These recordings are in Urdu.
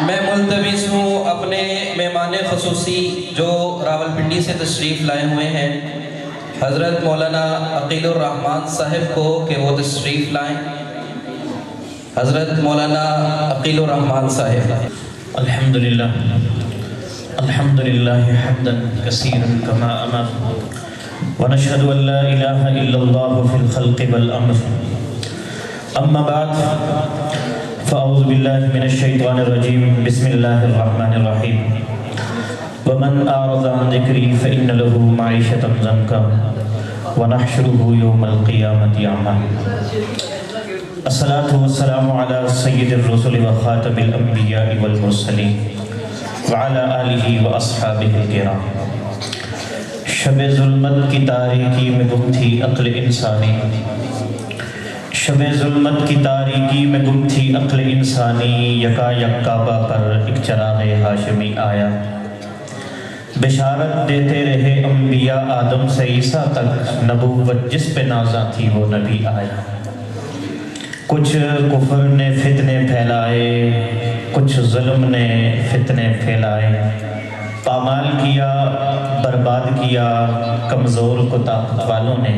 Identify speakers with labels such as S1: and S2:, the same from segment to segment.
S1: میں ملتمس ہوں اپنے مہمان خصوصی جو راولپنڈی سے تشریف لائے ہوئے ہیں حضرت مولانا عقیل الرحمان صاحب کو کہ وہ تشریف لائیں۔ حضرت مولانا عقیل الرحمان صاحب۔
S2: الحمدللہ حمدا کثیرا کما امر ونشهد ان لا الہ الا اللہ فی الخلق والامر اما بعد فاعوذ باللہ من الشیطان الرجیم بسم اللہ الرحمن الرحیم ومن اعرض عن ذکری فإن له معیشة ضنکا ونحشره یوم القیامة اعمى۔ الصلاة والسلام علی سید الرسل وخاتم الانبیاء والمرسلین وعلی آلہ واصحابہ الکرام۔ شب ظلمت کی تاریکی میں گم تھی عقل انسانی، شب ظلمت کی تاریکی میں گم تھی عقل انسانی، یکا یک کعبہ پر ایک چراغ ہاشمی آیا، بشارت دیتے رہے انبیاء آدم سے عیسیٰ تک، نبوت جس پہ نازاں تھی وہ نبی آیا۔ کچھ کفر نے فتنے پھیلائے، کچھ ظلم نے فتنے پھیلائے، پامال کیا برباد کیا کمزور کو طاقت والوں نے،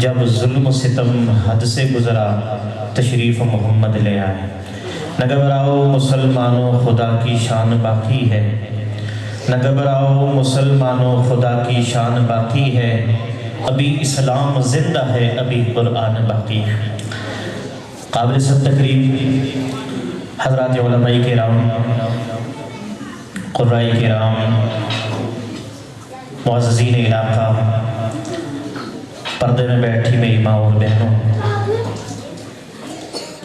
S2: جب ظلم و ستم حد سے گزرا تشریف محمد لے آئے۔ نہ گھبراؤ مسلمانوں خدا کی شان باقی ہے، نہ گھبراؤ مسلمانوں خدا کی شان باقی ہے، ابھی اسلام زندہ ہے، ابھی قرآن باقی ہے۔ قابل سب تقریب حضرات علماء کرام، قرائے کرام، معززین علاقہ، پردے میں بیٹھی میری ماں اور بہنوں،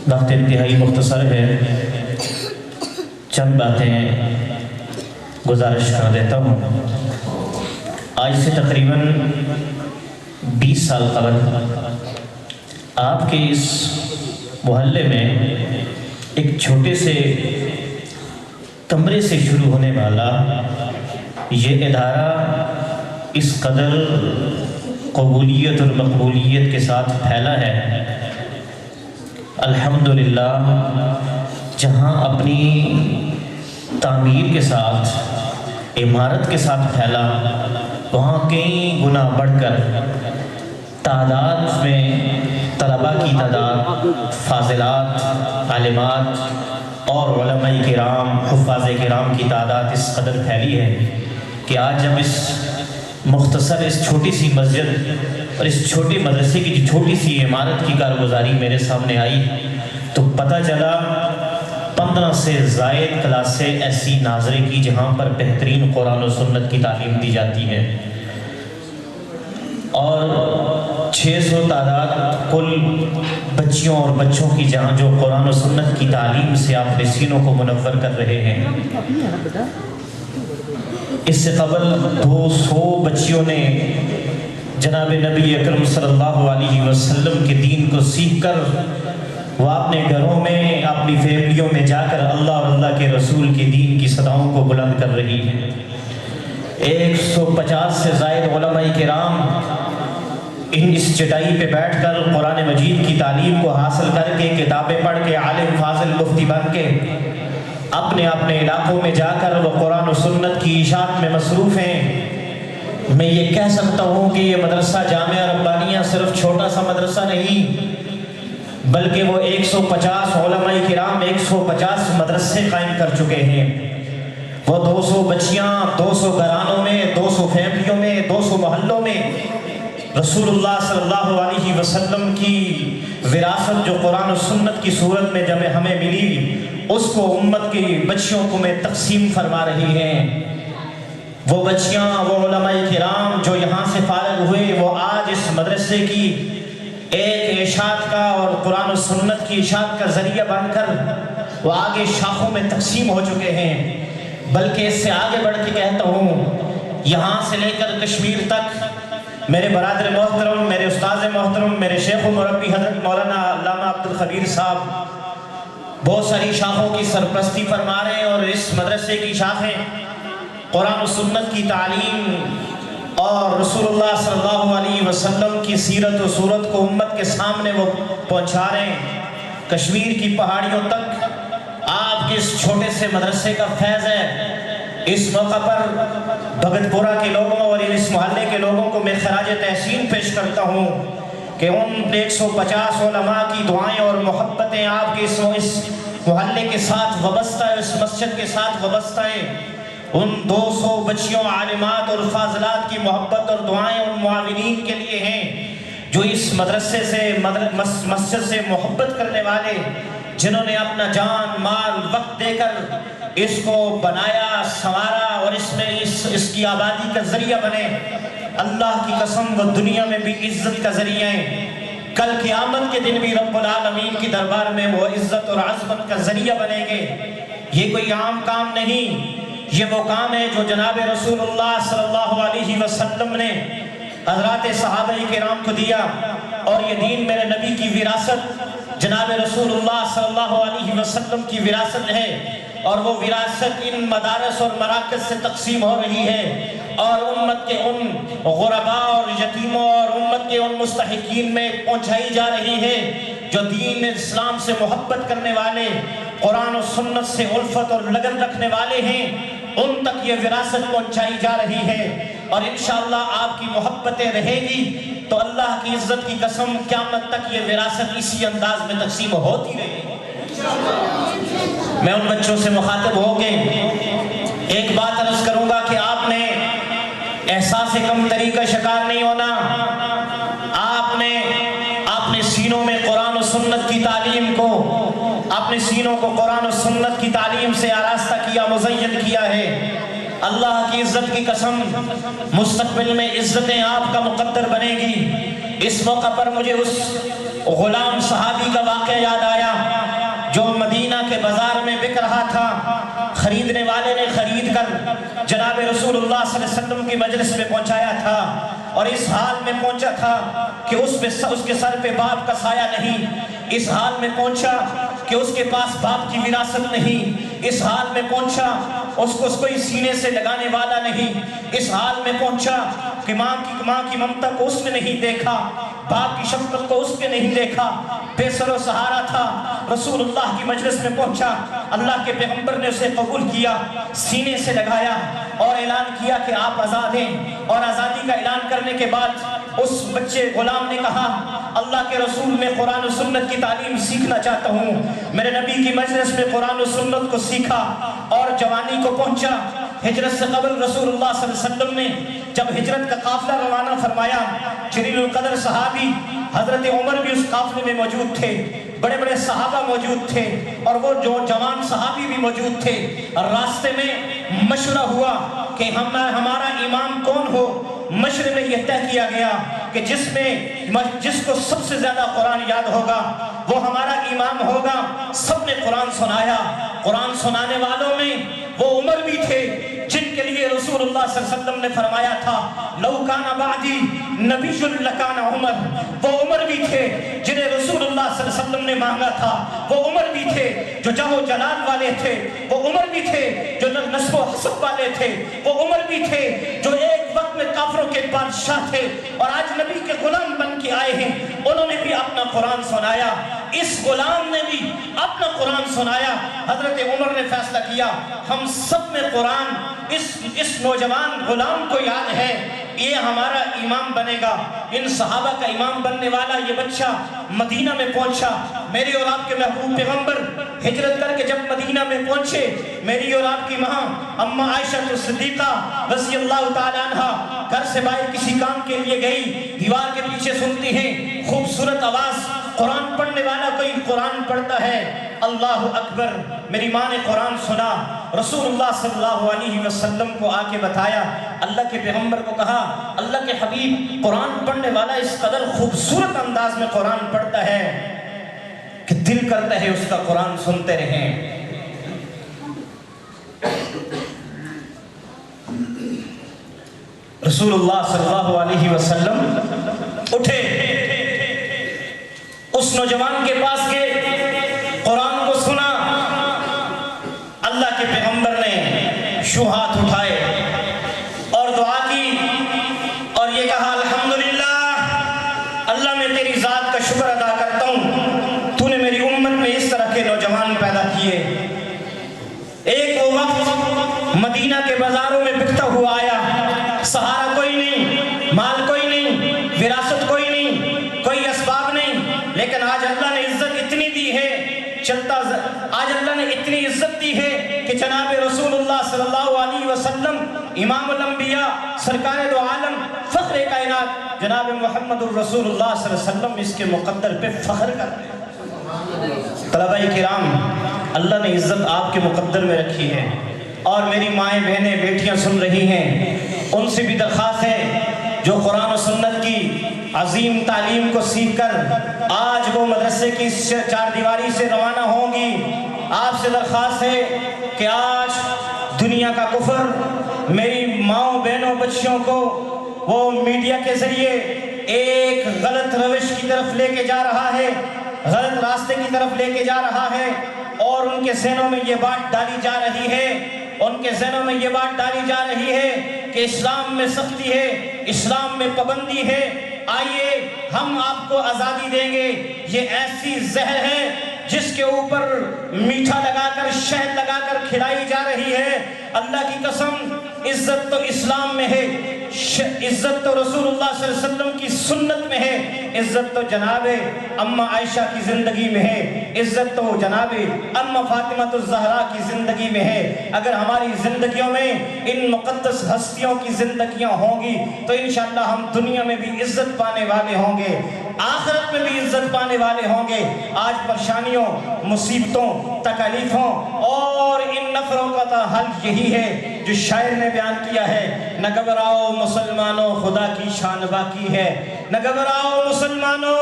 S2: وقت انتہائی مختصر ہے، چند باتیں گزارش کر دیتا ہوں۔ آج سے تقریباً 20 سال قبل آپ کے اس محلے میں ایک چھوٹے سے کمرے سے شروع ہونے والا یہ ادارہ اس قدر قبولیت اور مقبولیت کے ساتھ پھیلا ہے، الحمدللہ، جہاں اپنی تعمیر کے ساتھ، عمارت کے ساتھ پھیلا، وہاں کئی گنا بڑھ کر تعداد میں طلباء کی تعداد، فاضلات، عالمات اور علماء کرام، حفاظ کرام کی تعداد اس قدر پھیلی ہے کہ آج جب اس مختصر اس چھوٹی سی مسجد اور اس چھوٹے مدرسے کی جو چھوٹی سی عمارت کی کارگزاری میرے سامنے آئی تو پتہ چلا 15 سے زائد کلاسیں ایسی ناظرے کی جہاں پر بہترین قرآن و سنت کی تعلیم دی جاتی ہے، اور 600 تعداد کل بچیوں اور بچوں کی جہاں جو قرآن و سنت کی تعلیم سے آپ اپنے سینوں کو منور کر رہے ہیں۔ اس سے قبل 200 بچیوں نے جناب نبی اکرم صلی اللہ علیہ وسلم کے دین کو سیکھ کر وہ اپنے گھروں میں، اپنی فیملیوں میں جا کر اللہ اور اللہ کے رسول کے دین کی صداؤں کو بلند کر رہی ہیں۔ 150 سے زائد علماء کرام اس چٹائی پہ بیٹھ کر قرآن مجید کی تعلیم کو حاصل کر کے، کتابیں پڑھ کے، عالم فاضل مفتی بن کے اپنے اپنے علاقوں میں جا کر وہ قرآن و سنت کی اشاعت میں مصروف ہیں۔ میں یہ کہہ سکتا ہوں کہ یہ مدرسہ جامعہ ربانیہ صرف چھوٹا سا مدرسہ نہیں، بلکہ وہ 150 علماء کرام 150 مدرسے قائم کر چکے ہیں۔ وہ 200 بچیاں 200 گھرانوں میں، 200 فیملیوں میں، 200 محلوں میں رسول اللہ صلی اللہ علیہ وسلم کی وراثت جو قرآن و سنت کی صورت میں جب ہمیں ملی، اس کو امت کی بچیوں کو میں تقسیم فرما رہی ہیں۔ وہ بچیاں، وہ علماء کرام جو یہاں سے فارغ ہوئے، وہ آج اس مدرسے کی ایک اشاعت کا اور قرآن و سنت کی اشاعت کا ذریعہ بن کر وہ آگے شاخوں میں تقسیم ہو چکے ہیں۔ بلکہ اس سے آگے بڑھ کے کہتا ہوں، یہاں سے لے کر کشمیر تک میرے برادر محترم، میرے استاد محترم، میرے شیخ و مربی حضرت مولانا علامہ عبدالخبیر صاحب بہت ساری شاخوں کی سرپرستی فرما رہے ہیں، اور اس مدرسے کی شاخیں قرآن و سنت کی تعلیم اور رسول اللہ صلی اللہ علیہ وسلم کی سیرت و صورت کو امت کے سامنے وہ پہنچا رہے ہیں۔ کشمیر کی پہاڑیوں تک آپ کے اس چھوٹے سے مدرسے کا فیض ہے۔ اس موقع پر بھگت پورہ کے لوگوں اور اس محلے کے لوگوں کو میں خراج تحسین پیش کرتا ہوں کہ ان 150 علماء کی دعائیں اور محبتیں آپ کے اس محلے کے ساتھ وابستہ ہے، اس مسجد کے ساتھ وابستہ ہے۔ ان 200 بچیوں، عالمات اور فاضلات کی محبت اور دعائیں ان معاونین کے لیے ہیں جو اس مدرسے سے مسجد سے محبت کرنے والے، جنہوں نے اپنا جان مال وقت دے کر اس کو بنایا، سنوارا اور اس میں اس کی آبادی کا ذریعہ بنے۔ اللہ کی قسم وہ دنیا میں بھی عزت کا ذریعہ ہیں، کل قیامت کے دن بھی رب العالمین کی دربار میں وہ عزت اور عظمت کا ذریعہ بنیں گے۔ یہ کوئی عام کام نہیں، یہ وہ کام ہے جو جناب رسول اللہ صلی اللہ علیہ وسلم نے حضرات صحابہ کرام کو دیا، اور یہ دین میرے نبی کی وراثت، جناب رسول اللہ صلی اللہ علیہ وسلم کی وراثت ہے، اور وہ وراثت ان مدارس اور مراکز سے تقسیم ہو رہی ہے، اور امت کے ان غرباء اور یتیموں اور امت کے ان مستحقین میں پہنچائی جا رہی ہے جو دین اسلام سے محبت کرنے والے، قرآن و سنت سے الفت اور لگن رکھنے والے ہیں، ان تک یہ وراثت پہنچائی جا رہی ہے۔ اور انشاءاللہ آپ کی محبتیں رہے گی تو اللہ کی عزت کی قسم قیامت تک یہ وراثت اسی انداز میں تقسیم ہوتی رہے گی۔ میں ان بچوں سے مخاطب ہو کے ایک بات عرض کروں گا کہ آپ نے احساس کمتری کا شکار نہیں ہونا۔ آپ نے اپنے سینوں میں قرآن و سنت کی تعلیم کو، اپنے سینوں کو قرآن و سنت کی تعلیم سے آراستہ کیا، مزین کیا ہے۔ اللہ کی عزت کی قسم مستقبل میں عزتیں آپ کا مقدر بنے گی۔ اس موقع پر مجھے اس غلام صحابی کا واقعہ یاد آیا جو مدینہ کے بازار میں بک رہا تھا، خریدنے والے نے خرید کر جناب رسول اللہ صلی اللہ علیہ وسلم کی مجلس میں پہنچایا تھا، اور اس حال میں پہنچا تھا کہ اس کے سر پہ باپ کا سایہ نہیں، اس حال میں پہنچا کہ اس کے پاس باپ کی وراثت نہیں، اس حال میں پہنچا اس کو کوئی سینے سے لگانے والا نہیں، اس حال میں پہنچا کہ ماں کی ممتا کو اس نے نہیں دیکھا، باپ کی شفقت کو اس نے نہیں دیکھا، بے سر و سہارا تھا۔ رسول اللہ کی مجلس میں پہنچا، اللہ کے پیغمبر نے اسے قبول کیا، سینے سے لگایا اور اعلان کیا کہ آپ آزاد ہیں۔ اور آزادی کا اعلان کرنے کے بعد اس بچے غلام نے کہا، اللہ کے رسول میں قرآن و سنت کی تعلیم سیکھنا چاہتا ہوں۔ میرے نبی کی مجلس میں قرآن و سنت کو سیکھا اور جوانی کو پہنچا۔ ہجرت سے قبل رسول اللہ صلی اللہ علیہ وسلم نے جب ہجرت کا قافلہ روانہ فرمایا، جلیل القدر صحابی حضرت عمر بھی اس قافلے میں موجود تھے، بڑے بڑے صحابہ موجود تھے، اور وہ جو جوان صحابی بھی موجود تھے۔ راستے میں مشورہ ہوا کہ ہمارا امام کون ہو۔ مشورے میں یہ طے کیا گیا کہ جس کو سب سے زیادہ قرآن یاد ہوگا وہ ہمارا امام ہوگا۔ سب نے قرآن سنایا۔ قرآن سنانے والوں میں وہ عمر بھی تھے جن کے لیے رسول اللہ صلی اللہ علیہ وسلم نے فرمایا تھا لو کان بعدی نبی لکان عمر۔ وہ عمر بھی تھے جنہیں رسول اللہ صلی اللہ علیہ وسلم نے مانگا تھا۔ وہ عمر بھی تھے جو جاہ و جلال والے تھے۔ وہ عمر بھی تھے جو نسب و حسب والے تھے۔ وہ عمر بھی تھے جو ایک وقت میں کافروں کے بادشاہ تھے اور آج نبی کے غلام بن کے آئے ہیں۔ انہوں نے بھی اپنا قرآن سنایا، اس غلام نے بھی اپنا قرآن سنایا۔ حضرت عمر نے فیصلہ کیا ہم سب میں قرآن اس نوجوان غلام کو یاد ہے، یہ ہمارا امام بنے گا۔ ان صحابہ کا امام بننے والا یہ بچہ مدینہ میں پہنچا۔ میری اور آپ کے محبوب پیغمبر ہجرت کر کے جب مدینہ میں پہنچے، میری اور آپ کی ماں اماں عائشہ صدیقہ رضی اللہ تعالیٰ عنہ گھر سے باہر کسی کام کے لیے گئی، دیوار کے پیچھے سنتی ہیں خوبصورت آواز، قرآن پڑھنے والا کوئی قرآن پڑھتا ہے۔ اللہ اکبر، میری ماں نے قرآن سنا، رسول اللہ صلی اللہ علیہ وسلم کو آ کے بتایا، اللہ کے پیغمبر کو کہا اللہ کے حبیب قرآن پڑھنے والا اس قدر خوبصورت انداز میں قرآن پڑھتا ہے کہ دل کرتا ہے اس کا قرآن سنتے رہیں۔ رسول اللہ صلی اللہ علیہ وسلم اٹھے، اس نوجوان کے پاس گئے، قرآن کو سنا۔ اللہ کے پیغمبر نے ہاتھ اٹھائے اور دعا کی اور یہ کہا الحمدللہ، اللہ میں تیری ذات کا شکر ادا کرتا ہوں، تو نے میری امت میں اس طرح کے نوجوان پیدا کیے۔ مدینہ کے بازاروں میں بکتا ہوا آیا، سہارا کوئی نہیں، مال کوئی نہیں، وراثت کوئی نہیں، کوئی اسباب نہیں، لیکن آج اللہ نے عزت اتنی دی ہے، آج اللہ نے اتنی عزت دی ہے کہ جناب رسول اللہ صلی اللہ علیہ وسلم، امام الانبیاء، سرکار دو عالم، فخر کائنات جناب محمد الرسول اللہ صلی اللہ علیہ وسلم اس کے مقدر پہ فخر کر رہے ہیں۔ طلبہ کرام، اللہ نے عزت آپ کے مقدر میں رکھی ہے، اور میری مائیں بہنیں بیٹیاں سن رہی ہیں، ان سے بھی درخواست ہے جو قرآن و سنت کی عظیم تعلیم کو سیکھ کر آج وہ مدرسے کی چار دیواری سے روانہ ہوں گی، آپ سے درخواست ہے کہ آج دنیا کا کفر میری ماؤں بہنوں بچیوں کو وہ میڈیا کے ذریعے ایک غلط روش کی طرف لے کے جا رہا ہے، غلط راستے کی طرف لے کے جا رہا ہے، اور ان کے ذہنوں میں یہ بات ڈالی جا رہی ہے، ان کے ذہنوں میں یہ بات ڈالی جا رہی ہے کہ اسلام میں سختی ہے، اسلام میں پابندی ہے، آئیے ہم آپ کو آزادی دیں گے۔ یہ ایسی زہر ہے جس کے اوپر میٹھا لگا کر، شہد لگا کر کھلائی جا رہی ہے۔ اللہ کی قسم، عزت تو اسلام میں ہے، عزت تو رسول اللہ صلی اللہ علیہ وسلم کی سنت میں ہے، عزت تو جناب اماں عائشہ کی زندگی میں ہے، عزت تو جناب اماں فاطمہ الزہرا کی زندگی میں ہے۔ اگر ہماری زندگیوں میں ان مقدس ہستیوں کی زندگیاں ہوں گی تو انشاءاللہ ہم دنیا میں بھی عزت پانے والے ہوں گے، آخرت میں بھی عزت پانے والے ہوں گے۔ آج پریشانیوں، مصیبتوں، تکالیفوں اور ان نفروں کا حل یہی ہے جو شاعر نے بیان کیا ہے، نہ گھبراؤ مسلمانوں خدا کی شان باقی ہے، نہ گھبراؤ مسلمانوں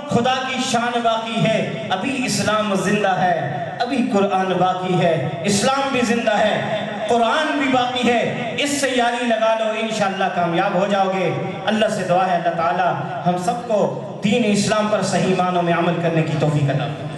S2: خدا کی شان باقی ہے۔ ابھی اسلام زندہ ہے، ابھی قرآن باقی ہے، اسلام بھی زندہ ہے، قرآن بھی باقی ہے، اس سے یاری لگا لو، انشاءاللہ کامیاب ہو جاؤ گے۔ اللہ سے دعا ہے اللہ تعالی ہم سب کو دین اسلام پر صحیح معنوں میں عمل کرنے کی توفیق عطا فرمائے۔